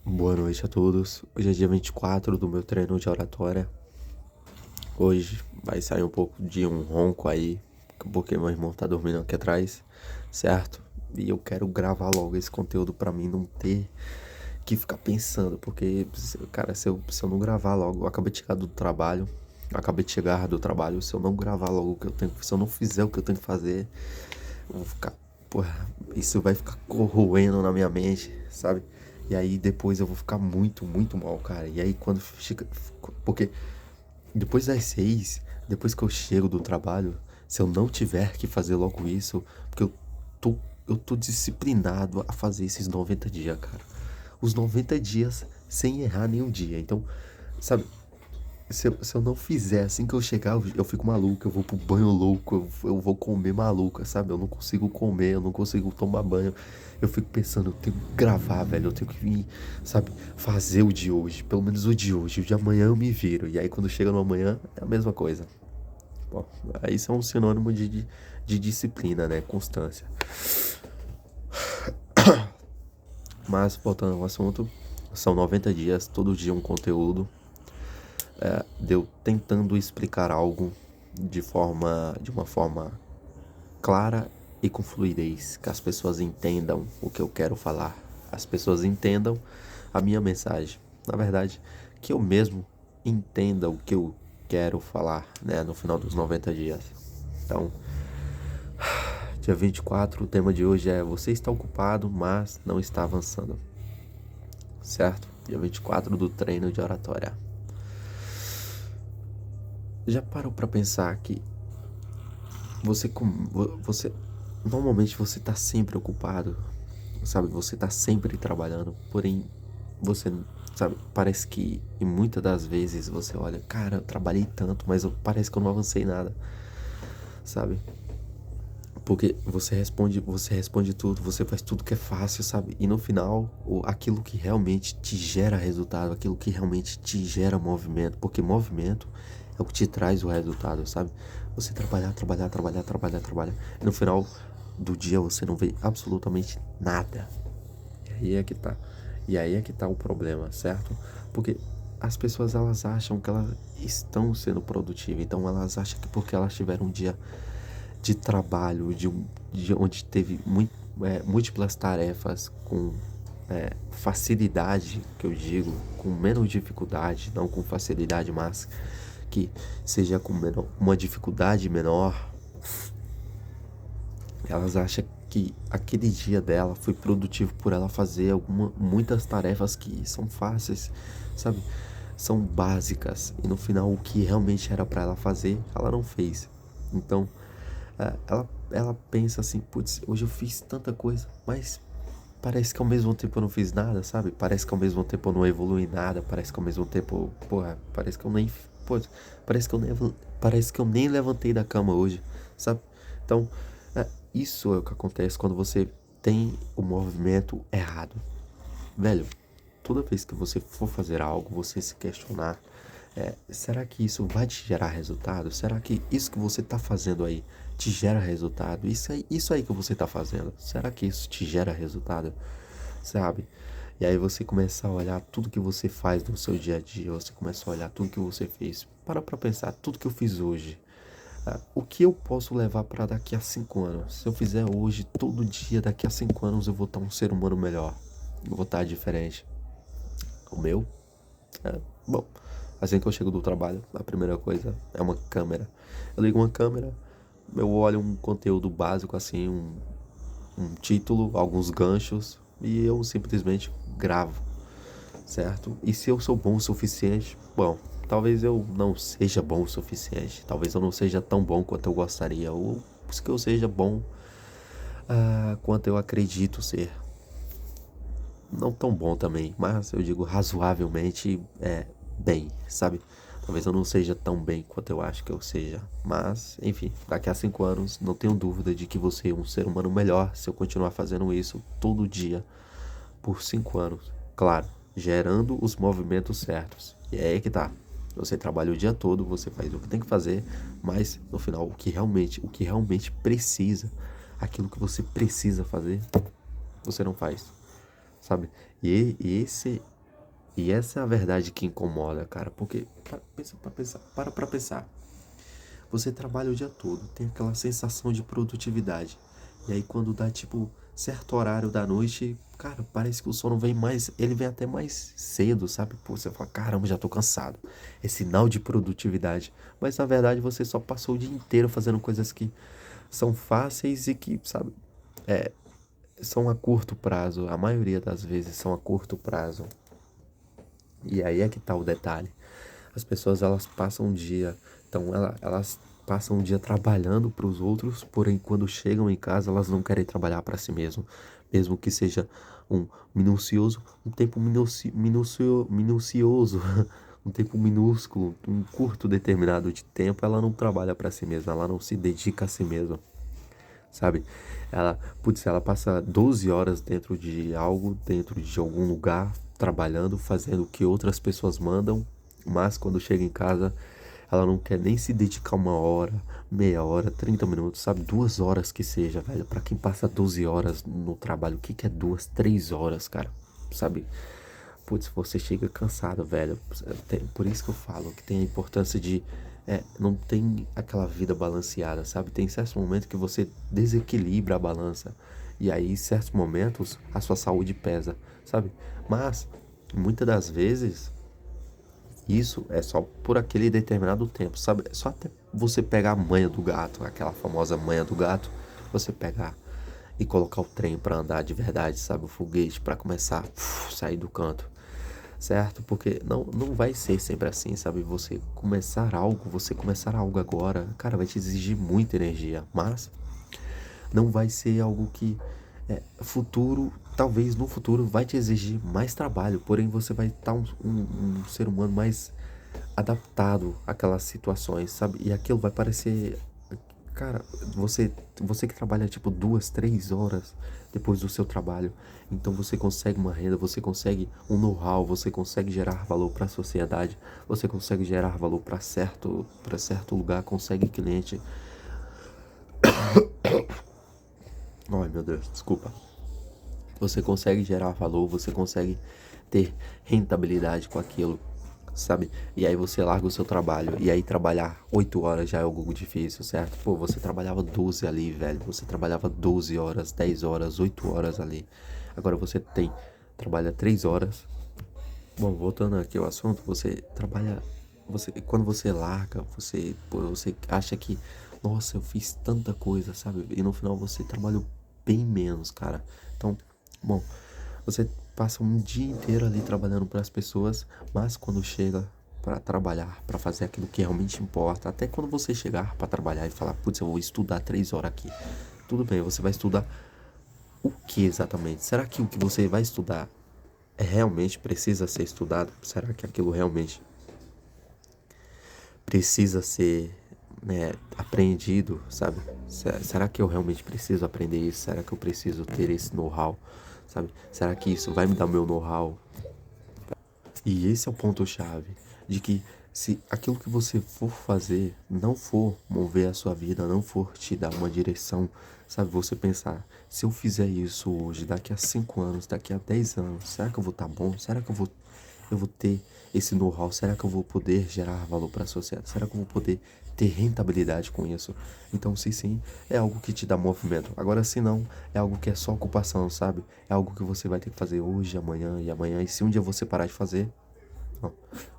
Boa noite a todos. Hoje é dia 24 do meu treino de oratória. Hoje vai sair um pouco de um ronco aí, porque meu irmão tá dormindo aqui atrás, certo? E eu quero gravar logo esse conteúdo pra mim não ter que ficar pensando, porque, cara, se eu não gravar logo, eu acabei de chegar do trabalho, se eu não gravar logo o que eu tenho, se eu não fizer o que eu tenho que fazer, eu vou ficar, porra, isso vai ficar corroendo na minha mente, sabe? E aí depois eu vou ficar muito, muito mal, cara. E aí quando fica. Porque depois das 6, depois que eu chego do trabalho, se eu não tiver que fazer logo isso, porque tô, eu tô disciplinado a fazer esses 90 dias, cara. Os 90 dias sem errar nenhum dia. Então, sabe, se eu não fizer assim que eu chegar, eu fico maluco, eu vou pro banho louco, eu vou comer maluco, sabe? Eu não consigo comer, eu não consigo tomar banho. Eu fico pensando, eu tenho que gravar, velho, eu tenho que vir, sabe, fazer o de hoje, pelo menos o de hoje. O de amanhã eu me viro. E aí quando chega no amanhã, é a mesma coisa. Bom, aí isso é um sinônimo de disciplina, né? Constância. Mas, voltando ao assunto, são 90 dias, todo dia um conteúdo. Deu tentando explicar algo de uma forma clara e com fluidez, que as pessoas entendam o que eu quero falar, as pessoas entendam a minha mensagem. Na verdade, que eu mesmo entenda o que eu quero falar, né, no final dos 90 dias. Então, dia 24, o tema de hoje é: você está ocupado, mas não está avançando. Certo? Dia 24 do treino de oratória. Já parou para pensar que você, você normalmente você tá sempre ocupado, sabe? Você tá sempre trabalhando, porém você, sabe, parece que e muitas das vezes você olha, cara, eu trabalhei tanto, mas parece que eu não avancei nada, sabe? Porque você responde tudo, você faz tudo que é fácil, sabe? E no final, aquilo que realmente te gera resultado, aquilo que realmente te gera movimento, porque movimento é o que te traz o resultado, sabe? Você trabalhar, trabalhar, trabalhar, trabalhar, trabalhar, e no final do dia você não vê absolutamente nada. E aí é que tá. E aí é que tá o problema, certo? Porque as pessoas elas acham que elas estão sendo produtivas, então elas acham que porque elas tiveram um dia de trabalho, de onde teve múltiplas tarefas com facilidade, que eu digo, com menos dificuldade, não com facilidade, mas que seja com uma dificuldade menor, elas acham que aquele dia dela foi produtivo por ela fazer muitas tarefas que são fáceis, sabe? São básicas. E no final, o que realmente era para ela fazer, ela não fez. Então, ela pensa assim: putz, hoje eu fiz tanta coisa, mas parece que ao mesmo tempo eu não fiz nada, sabe? Parece que ao mesmo tempo eu não evolui nada, parece que ao mesmo tempo, porra, parece que eu nem, pô, parece que eu nem levantei da cama hoje, sabe? Então, isso é o que acontece quando você tem o movimento errado. Velho, toda vez que você for fazer algo, você se questionar, será que isso vai te gerar resultado? Será que isso que você está fazendo aí te gera resultado? Isso aí que você está fazendo, será que isso te gera resultado? Sabe? E aí você começa a olhar tudo que você faz no seu dia a dia, você começa a olhar tudo que você fez. Para pra pensar, tudo que eu fiz hoje. O que eu posso levar para daqui a 5 anos? Se eu fizer hoje, todo dia, daqui a 5 anos eu vou estar um ser humano melhor. Eu vou estar diferente. O meu? Bom, assim que eu chego do trabalho, a primeira coisa é uma câmera. Eu ligo uma câmera, eu olho um conteúdo básico assim, um título, alguns ganchos e eu simplesmente gravo, certo? E se eu sou bom o suficiente, bom, talvez eu não seja bom o suficiente, talvez eu não seja tão bom quanto eu gostaria, ou que eu seja bom quanto eu acredito ser. Não tão bom também, mas eu digo razoavelmente bem, sabe? Talvez eu não seja tão bem quanto eu acho que eu seja, mas enfim, daqui a 5 anos não tenho dúvida de que você é um ser humano melhor se eu continuar fazendo isso todo dia por 5 anos. Claro, gerando os movimentos certos. E é aí que tá. Você trabalha o dia todo, você faz o que tem que fazer, mas no final o que realmente precisa, aquilo que você precisa fazer, você não faz, sabe? E esse E essa é a verdade que incomoda, cara, porque para pra pensar. Você trabalha o dia todo, tem aquela sensação de produtividade. E aí quando dá tipo certo horário da noite, cara, parece que o sono vem mais, ele vem até mais cedo, sabe? Pô, você fala, caramba, já tô cansado. É sinal de produtividade. Mas na verdade você só passou o dia inteiro fazendo coisas que são fáceis e que, sabe, são a curto prazo. A maioria das vezes são a curto prazo. E aí é que tá o detalhe. As pessoas elas passam o dia, então elas passam o dia trabalhando para os outros, porém quando chegam em casa elas não querem trabalhar para si mesmo, mesmo que seja um minucioso, um tempo minucioso, um tempo minúsculo, um curto determinado de tempo, ela não trabalha para si mesma, ela não se dedica a si mesma, sabe? Ela passa 12 horas dentro de algo, dentro de algum lugar, trabalhando, fazendo o que outras pessoas mandam, mas quando chega em casa, ela não quer nem se dedicar uma hora, meia hora, 30 minutos, sabe? 2 horas que seja, velho. Pra quem passa 12 horas no trabalho, o que que é 2, 3 horas, cara? Sabe? Putz, você chega cansado, velho. Por isso que eu falo que tem a importância de. Não tem aquela vida balanceada, sabe? Tem certos momentos que você desequilibra a balança. E aí, em certos momentos, a sua saúde pesa, sabe? Mas, muitas das vezes, isso é só por aquele determinado tempo, sabe? É só até você pegar a manha do gato, aquela famosa manha do gato, você pegar e colocar o trem pra andar de verdade, sabe? O foguete pra começar a sair do canto, certo? Porque não vai ser sempre assim, sabe? Você começar algo agora, cara, vai te exigir muita energia, mas não vai ser algo que talvez no futuro vai te exigir mais trabalho, porém você vai estar um ser humano mais adaptado àquelas situações, sabe? E aquilo vai parecer, cara, você que trabalha tipo 2, 3 horas depois do seu trabalho, então você consegue uma renda, você consegue um know-how, você consegue gerar valor para a sociedade, você consegue gerar valor para certo lugar, consegue cliente. Ai, meu Deus, desculpa. Você consegue gerar valor, você consegue ter rentabilidade com aquilo, sabe? E aí você larga o seu trabalho. E aí trabalhar 8 horas já é algo difícil, certo? Pô, você trabalhava 12 ali, velho. Você trabalhava 12 horas, 10 horas, 8 horas ali. Agora trabalha 3 horas. Bom, voltando aqui ao assunto, você trabalha. Quando você larga, você acha que, nossa, eu fiz tanta coisa, sabe? E no final você trabalhou bem menos, cara. Então, bom, você passa um dia inteiro ali trabalhando para as pessoas, mas quando chega para trabalhar, para fazer aquilo que realmente importa, até quando você chegar para trabalhar e falar, putz, eu vou estudar 3 horas aqui. Tudo bem, você vai estudar o que exatamente? Será que o que você vai estudar realmente precisa ser estudado? Será que aquilo realmente precisa ser, né, apreendido, sabe? Será que eu realmente preciso aprender isso? Será que eu preciso ter esse know-how, sabe? Será que isso vai me dar o meu know-how? E esse é o ponto-chave, de que se aquilo que você for fazer não for mover a sua vida, não for te dar uma direção, sabe? Você pensar, se eu fizer isso hoje, daqui a 5 anos, daqui a 10 anos, será que eu vou estar bom? Será que eu vou ter esse know-how? Será que eu vou poder gerar valor para a sociedade? Será que eu vou poder ter rentabilidade com isso? Então, se sim, é algo que te dá movimento. Agora, se não, é algo que é só ocupação, sabe? É algo que você vai ter que fazer hoje, amanhã e amanhã. E se um dia você parar de fazer, não,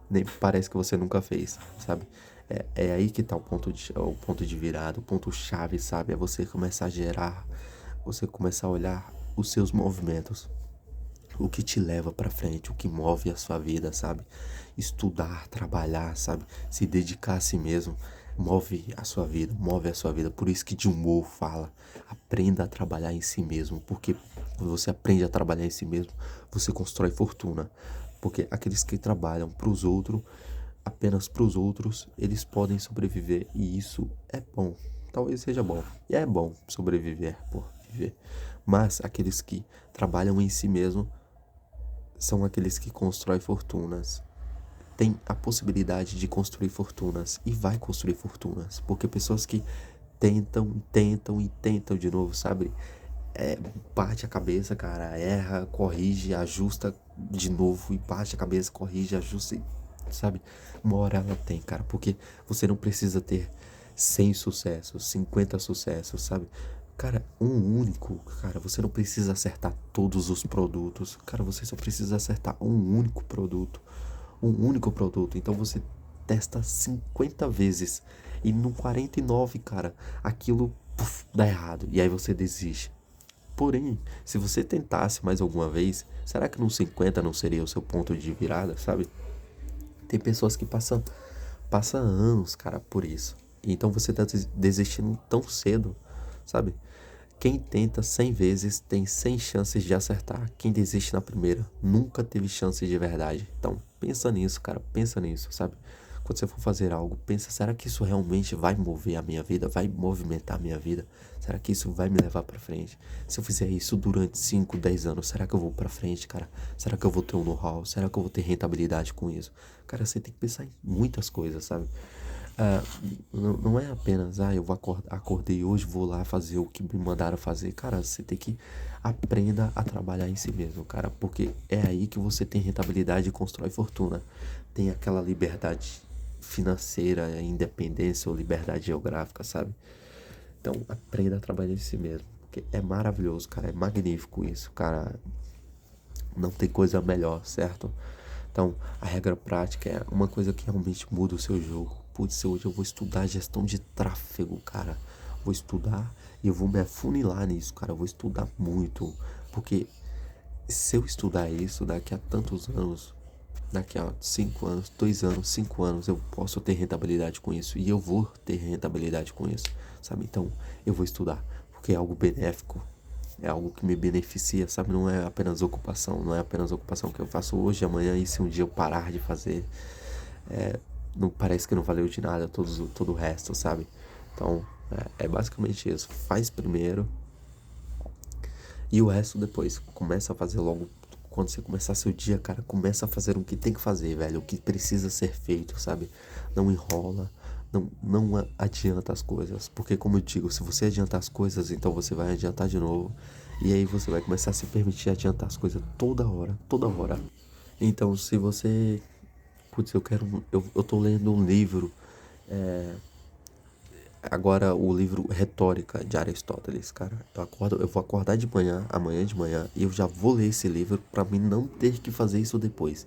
nem parece que você nunca fez, sabe? É aí que tá o ponto de virada, o ponto chave, sabe? É você começar a gerar, você começar a olhar os seus movimentos, o que te leva pra frente, o que move a sua vida, sabe? Estudar, trabalhar, sabe? Se dedicar a si mesmo, move a sua vida, move a sua vida. Por isso que Jim Rohn fala, aprenda a trabalhar em si mesmo, porque quando você aprende a trabalhar em si mesmo, você constrói fortuna. Porque aqueles que trabalham para os outros, apenas para os outros, eles podem sobreviver e isso é bom. Talvez seja bom. E é bom sobreviver, por viver. Mas aqueles que trabalham em si mesmo são aqueles que constroem fortunas. Tem a possibilidade de construir fortunas e vai construir fortunas, porque pessoas que tentam, tentam e tentam de novo, sabe? bate a cabeça, cara, erra, corrige, ajusta de novo e bate a cabeça, corrige, ajusta, sabe? Uma hora ela tem, cara, porque você não precisa ter 100 sucessos, 50 sucessos, sabe? Cara, um único, cara, você não precisa acertar todos os produtos, cara, você só precisa acertar um único produto, então você testa 50 vezes e no 49, cara, aquilo dá errado e aí você desiste. Porém, se você tentasse mais alguma vez, será que no 50 não seria o seu ponto de virada, sabe? Tem pessoas que passam anos, cara, por isso. Então você tá desistindo tão cedo, sabe? Quem tenta 100 vezes tem 100 chances de acertar. Quem desiste na primeira nunca teve chance de verdade. Então, pensa nisso, cara, pensa nisso, sabe? Quando você for fazer algo, pensa, será que isso realmente vai mover a minha vida? Vai movimentar a minha vida? Será que isso vai me levar pra frente? Se eu fizer isso durante 5, 10 anos, será que eu vou pra frente, cara? Será que eu vou ter um know-how? Será que eu vou ter rentabilidade com isso? Cara, você tem que pensar em muitas coisas, sabe? Ah, não é apenas, eu vou acordei hoje, vou lá fazer o que me mandaram fazer. Cara, você tem que aprenda a trabalhar em si mesmo, cara, porque é aí que você tem rentabilidade e constrói fortuna. Tem aquela liberdade financeira, independência ou liberdade geográfica, sabe? Então, aprenda a trabalhar em si mesmo, porque é maravilhoso, cara, é magnífico isso, cara. Não tem coisa melhor, certo? Então, a regra prática é uma coisa que realmente muda o seu jogo. Putz, hoje eu vou estudar gestão de tráfego, cara. Vou estudar e eu vou me afunilar nisso, cara. Eu vou estudar muito. Porque se eu estudar isso daqui a tantos anos, daqui a 5 anos, 2 anos, 5 anos, eu posso ter rentabilidade com isso. E eu vou ter rentabilidade com isso, sabe? Então, eu vou estudar. Porque é algo benéfico, é algo que me beneficia, sabe? Não é apenas ocupação, não é apenas ocupação que eu faço hoje, amanhã, e se um dia eu parar de fazer, não parece que não valeu de nada todo o resto, sabe? Então, é basicamente isso. Faz primeiro e o resto depois. Começa a fazer logo. Quando você começar seu dia, cara, começa a fazer o que tem que fazer, velho. O que precisa ser feito, sabe? Não enrola. Não adianta as coisas. Porque, como eu digo, se você adiantar as coisas, então você vai adiantar de novo. E aí você vai começar a se permitir adiantar as coisas toda hora, toda hora. Então, se você. Putz, eu quero. Eu tô lendo um livro. Agora o livro Retórica de Aristóteles, cara. Eu vou acordar de manhã, amanhã de manhã, e eu já vou ler esse livro pra mim não ter que fazer isso depois.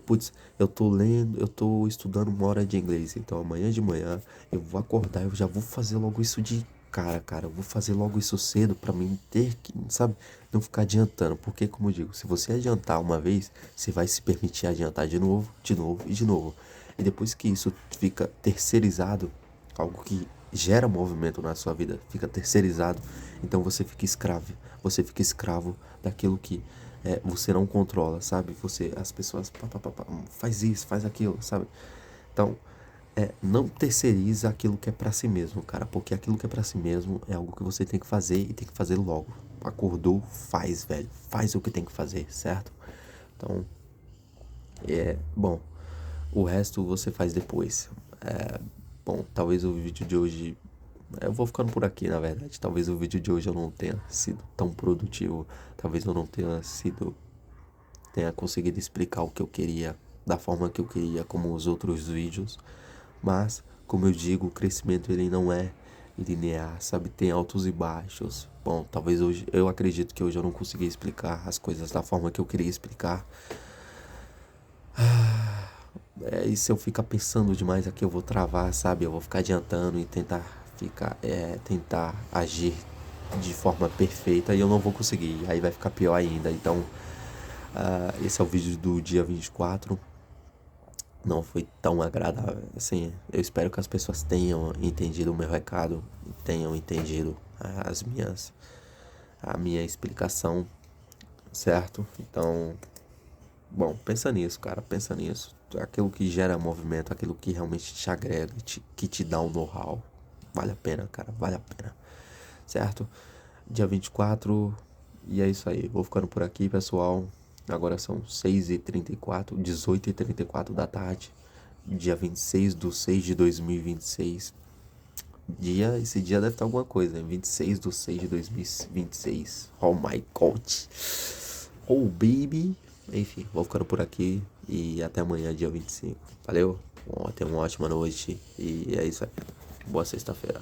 Putz, eu tô lendo, eu tô estudando 1 hora de inglês, então amanhã de manhã eu vou acordar, eu já vou fazer logo isso de cara. Eu vou fazer logo isso cedo pra mim ter que, sabe, não ficar adiantando. Porque, como eu digo, se você adiantar uma vez, você vai se permitir adiantar de novo, de novo e de novo. E depois que isso fica terceirizado, algo que gera movimento na sua vida, fica terceirizado, então você fica escravo daquilo que você não controla, sabe? As pessoas, faz isso, faz aquilo, sabe? Então, não terceiriza aquilo que é pra si mesmo, cara, porque aquilo que é pra si mesmo é algo que você tem que fazer e tem que fazer logo. Acordou, faz, velho, faz o que tem que fazer, certo? Então, bom, o resto você faz depois. Bom, talvez o vídeo de hoje. Eu vou ficando por aqui, na verdade. Talvez o vídeo de hoje eu não tenha sido tão produtivo. Talvez eu não tenha conseguido explicar o que eu queria da forma que eu queria, como os outros vídeos. Mas, como eu digo, o crescimento ele não é linear, sabe? Tem altos e baixos. Bom, talvez hoje, eu acredito que hoje eu não consegui explicar as coisas da forma que eu queria explicar. E se eu ficar pensando demais aqui, eu vou travar, sabe? Eu vou ficar adiantando e tentar agir de forma perfeita e eu não vou conseguir. Aí vai ficar pior ainda. Então, esse é o vídeo do dia 24. Não foi tão agradável. Assim, eu espero que as pessoas tenham entendido o meu recado, tenham entendido a minha explicação, certo? Então, bom, pensa nisso, cara, pensa nisso. Aquilo que gera movimento, aquilo que realmente te agrega, que te dá um know-how. Vale a pena, cara, vale a pena. Certo? Dia 24. E é isso aí. Vou ficando por aqui, pessoal. Agora são 6h34, 18h34 da tarde. Dia 26 de 6 de 2026. Esse dia deve estar alguma coisa, né? 26/6/2026. Oh my God. Oh baby. Enfim, vou ficando por aqui e até amanhã, dia 25. Valeu? Bom, tenha uma ótima noite e é isso aí. Boa sexta-feira.